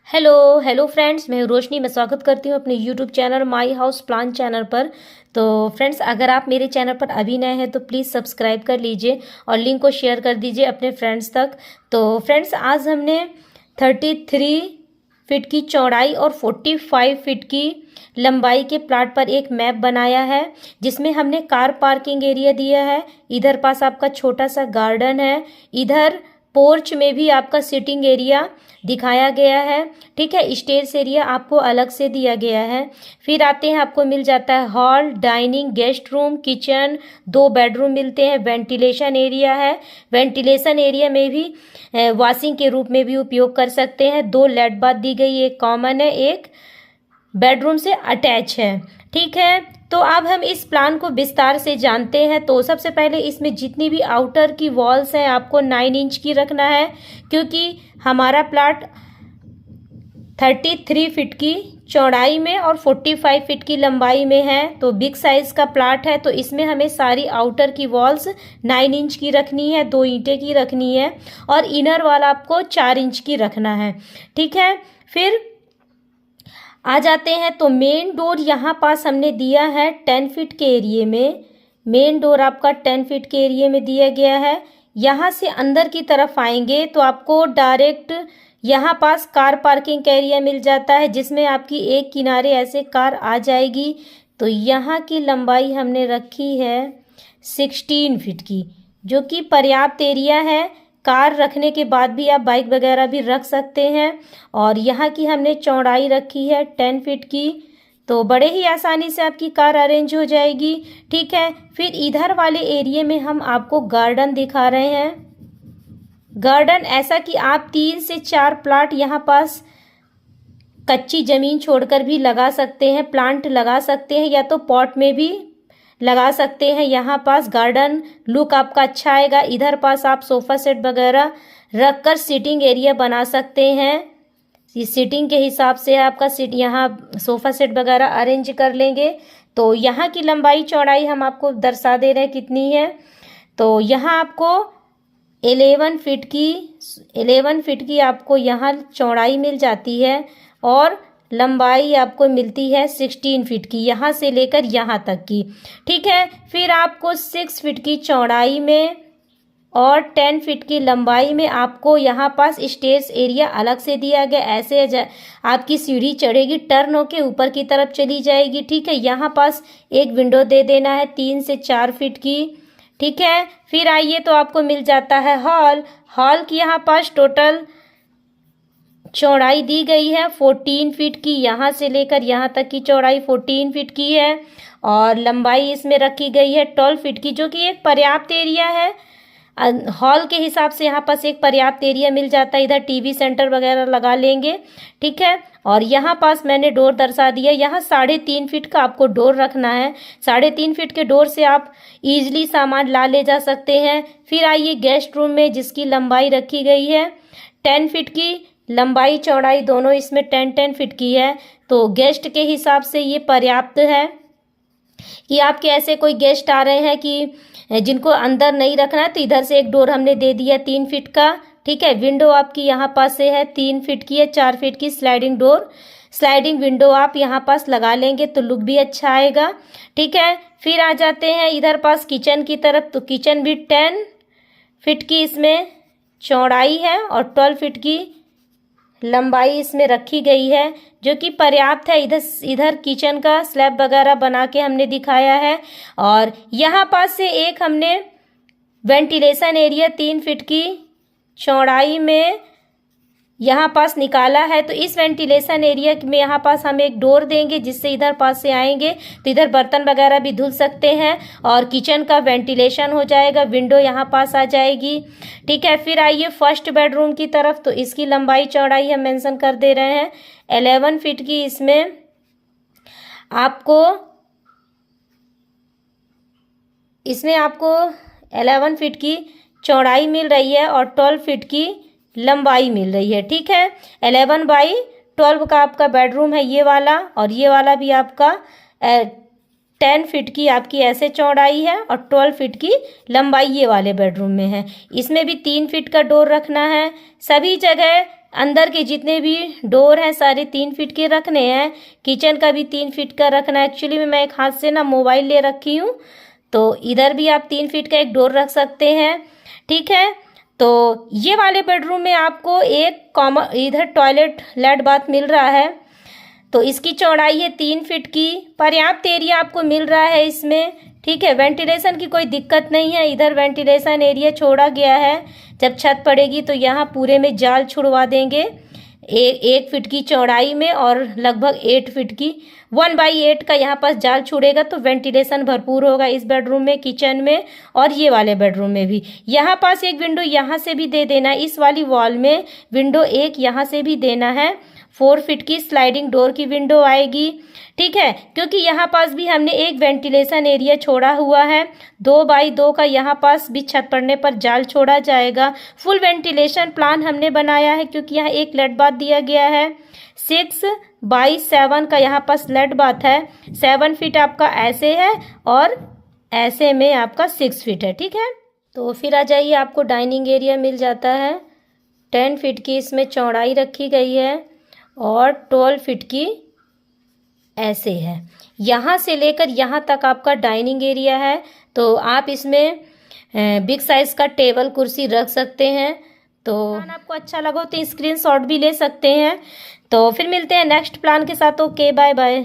Hello hello friends, मैं रोशनी। मैं स्वागत करती हूँ अपने YouTube channel my house plan channel पर। तो फ्रेंड्स, अगर आप मेरे चैनल पर अभी नए हैं तो प्लीज़ सब्सक्राइब कर लीजिए और लिंक को शेयर कर दीजिए अपने फ्रेंड्स तक। तो फ्रेंड्स, आज हमने 33 फीट की चौड़ाई और 45 फीट की लंबाई के प्लाट पर एक मैप बनाया है, जिसमें हमने कार पार्किंग एरिया दिया है। इधर पास आपका छोटा सा गार्डन है, इधर पोर्च में भी आपका सिटिंग एरिया दिखाया गया है। ठीक है, स्टेज एरिया आपको अलग से दिया गया है। फिर आते हैं, आपको मिल जाता है hall, dining, guest room, kitchen, 2 bedroom मिलते हैं। वेंटिलेशन एरिया है, वेंटिलेशन एरिया में भी वॉशिंग के रूप में भी उपयोग कर सकते हैं। 2 लेट बाथ दी गई, एक कॉमन है, एक बेडरूम से अटैच है। ठीक है, तो अब हम इस प्लान को विस्तार से जानते हैं। तो सबसे पहले इसमें जितनी भी आउटर की वॉल्स हैं आपको 9 इंच की रखना है, क्योंकि हमारा प्लाट 33 फीट की चौड़ाई में और 45 फीट की लंबाई में है। तो बिग साइज का प्लाट है, तो इसमें हमें सारी आउटर की वॉल्स 9 इंच की रखनी है, 2 ईंटें की रखनी है, और इनर वाला आपको 4 इंच की रखना है। ठीक है, फिर आ जाते हैं। तो मेन डोर यहाँ पास हमने दिया है 10 फीट के एरिए में। मेन डोर आपका 10 फीट के एरिए में दिया गया है। यहाँ से अंदर की तरफ आएंगे तो आपको डायरेक्ट यहाँ पास कार पार्किंग एरिया मिल जाता है, जिसमें आपकी एक किनारे ऐसे कार आ जाएगी। तो यहाँ की लंबाई हमने रखी है 16 फीट की, जो कि पर्याप्त एरिया है। कार रखने के बाद भी आप बाइक वगैरह भी रख सकते हैं। और यहाँ की हमने चौड़ाई रखी है 10 फीट की, तो बड़े ही आसानी से आपकी कार अरेंज हो जाएगी। ठीक है, फिर इधर वाले एरिया में हम आपको गार्डन दिखा रहे हैं। गार्डन ऐसा कि आप 3 से 4 प्लाट यहाँ पास कच्ची ज़मीन छोड़कर भी लगा सकते हैं, प्लांट लगा सकते हैं, या तो पॉट में भी लगा सकते हैं। यहाँ पास गार्डन लुक आपका अच्छा आएगा। इधर पास आप सोफ़ा सेट वगैरह रखकर सिटिंग एरिया बना सकते हैं। इस सिटिंग के हिसाब से आपका यहाँ सोफ़ा सेट वगैरह अरेंज कर लेंगे। तो यहाँ की लंबाई चौड़ाई हम आपको दर्शा दे रहे हैं कितनी है। तो यहाँ आपको 11 फीट की आपको यहाँ चौड़ाई मिल जाती है, और लंबाई आपको मिलती है 16 फीट की, यहाँ से लेकर यहाँ तक की। ठीक है, फिर आपको 6 फीट की चौड़ाई में और 10 फीट की लंबाई में आपको यहाँ पास स्टेज एरिया अलग से दिया गया। ऐसे आपकी सीढ़ी चढ़ेगी, टर्न होके ऊपर की तरफ चली जाएगी। ठीक है, यहाँ पास एक विंडो दे देना है 3 से 4 फीट की। ठीक है, फिर आइए तो आपको मिल जाता है हॉल। हॉल की यहाँ पास टोटल चौड़ाई दी गई है 14 फीट की, यहाँ से लेकर यहाँ तक की चौड़ाई 14 फीट की है, और लंबाई इसमें रखी गई है 12 फीट की, जो कि एक पर्याप्त एरिया है। हॉल के हिसाब से यहाँ पास एक पर्याप्त एरिया मिल जाता है। इधर टीवी सेंटर वगैरह लगा लेंगे। ठीक है, और यहाँ पास मैंने डोर दर्शा दिया। यहाँ 3.5 फीट का आपको डोर रखना है। 3.5 फीट के डोर से आप इजीली सामान ला ले जा सकते हैं। फिर आइए गेस्ट रूम में, जिसकी लंबाई रखी गई है 10 फीट की। लंबाई चौड़ाई दोनों इसमें 10-10 फीट की है। तो गेस्ट के हिसाब से ये पर्याप्त है कि आपके ऐसे कोई गेस्ट आ रहे हैं कि जिनको अंदर नहीं रखना है, तो इधर से एक डोर हमने दे दिया 3 फीट का। ठीक है, विंडो आपकी यहाँ पास से है 3 फीट की है, 4 फीट की स्लाइडिंग डोर, स्लाइडिंग विंडो आप यहाँ पास लगा लेंगे तो लुक भी अच्छा आएगा। ठीक है, फिर आ जाते हैं इधर पास किचन की तरफ। तो किचन भी 10 फीट की इसमें चौड़ाई है और 12 फीट की लंबाई इसमें रखी गई है, जो कि पर्याप्त है। इधर किचन का स्लैब वगैरह बना के हमने दिखाया है। और यहाँ पास से एक हमने वेंटिलेशन एरिया 3 फीट की चौड़ाई में यहाँ पास निकाला है। तो इस वेंटिलेशन एरिया में यहाँ पास हम एक डोर देंगे, जिससे इधर पास से आएंगे तो इधर बर्तन वगैरह भी धुल सकते हैं, और किचन का वेंटिलेशन हो जाएगा। विंडो यहाँ पास आ जाएगी। ठीक है, फिर आइए फर्स्ट बेडरूम की तरफ। तो इसकी लंबाई चौड़ाई हम मेंशन कर दे रहे हैं 11 फीट की। इसमें आपको 11 फीट की चौड़ाई मिल रही है और 12 फीट की लंबाई मिल रही है। ठीक है, 11/12 का आपका बेडरूम है ये वाला, और ये वाला भी आपका 10 फीट की आपकी ऐसे चौड़ाई है और 12 फीट की लंबाई ये वाले बेडरूम में है। इसमें भी 3 फीट का डोर रखना है। सभी जगह अंदर के जितने भी डोर हैं सारे 3 फीट के रखने हैं। किचन का भी 3 फीट का रखना है। एक्चुअली में मैं एक हाथ से ना मोबाइल ले रखी हूँ, तो इधर भी आप 3 फीट का एक डोर रख सकते हैं। ठीक है, तो ये वाले बेडरूम में आपको एक कॉमन इधर टॉयलेट लेट बाथ मिल रहा है। तो इसकी चौड़ाई है 3 फीट की, पर्याप्त एरिया आपको मिल रहा है इसमें। ठीक है, वेंटिलेशन की कोई दिक्कत नहीं है। इधर वेंटिलेशन एरिया छोड़ा गया है। जब छत पड़ेगी तो यहाँ पूरे में जाल छुड़वा देंगे 1 फीट की चौड़ाई में और लगभग 8 फीट की 1/8 का यहाँ पास जाल छुड़ेगा, तो वेंटिलेशन भरपूर होगा इस बेडरूम में, किचन में और ये वाले बेडरूम में भी। यहाँ पास एक विंडो यहाँ से भी दे देना है, इस वाली वॉल में विंडो एक यहाँ से भी देना है। 4 फीट की स्लाइडिंग डोर की विंडो आएगी। ठीक है, क्योंकि यहाँ पास भी हमने एक वेंटिलेशन एरिया छोड़ा हुआ है। 2x2 का यहाँ पास भी छत पड़ने पर जाल छोड़ा जाएगा। फुल वेंटिलेशन प्लान हमने बनाया है क्योंकि यहाँ एक लेट बाथ दिया गया है। 6x7 का यहाँ पास लेट बाथ है। 7 फीट आपका ऐसे है और ऐसे में आपका 6 फीट है। ठीक है, तो फिर आ जाइए, आपको डाइनिंग एरिया मिल जाता है। 10 फीट की इसमें चौड़ाई रखी गई है और 12 फीट की ऐसे है। यहाँ से लेकर यहाँ तक आपका डाइनिंग एरिया है, तो आप इसमें बिग साइज का टेबल कुर्सी रख सकते हैं। तो आपको अच्छा लगा तो स्क्रीनशॉट भी ले सकते हैं। तो फिर मिलते हैं नेक्स्ट प्लान के साथ। Okay, bye bye.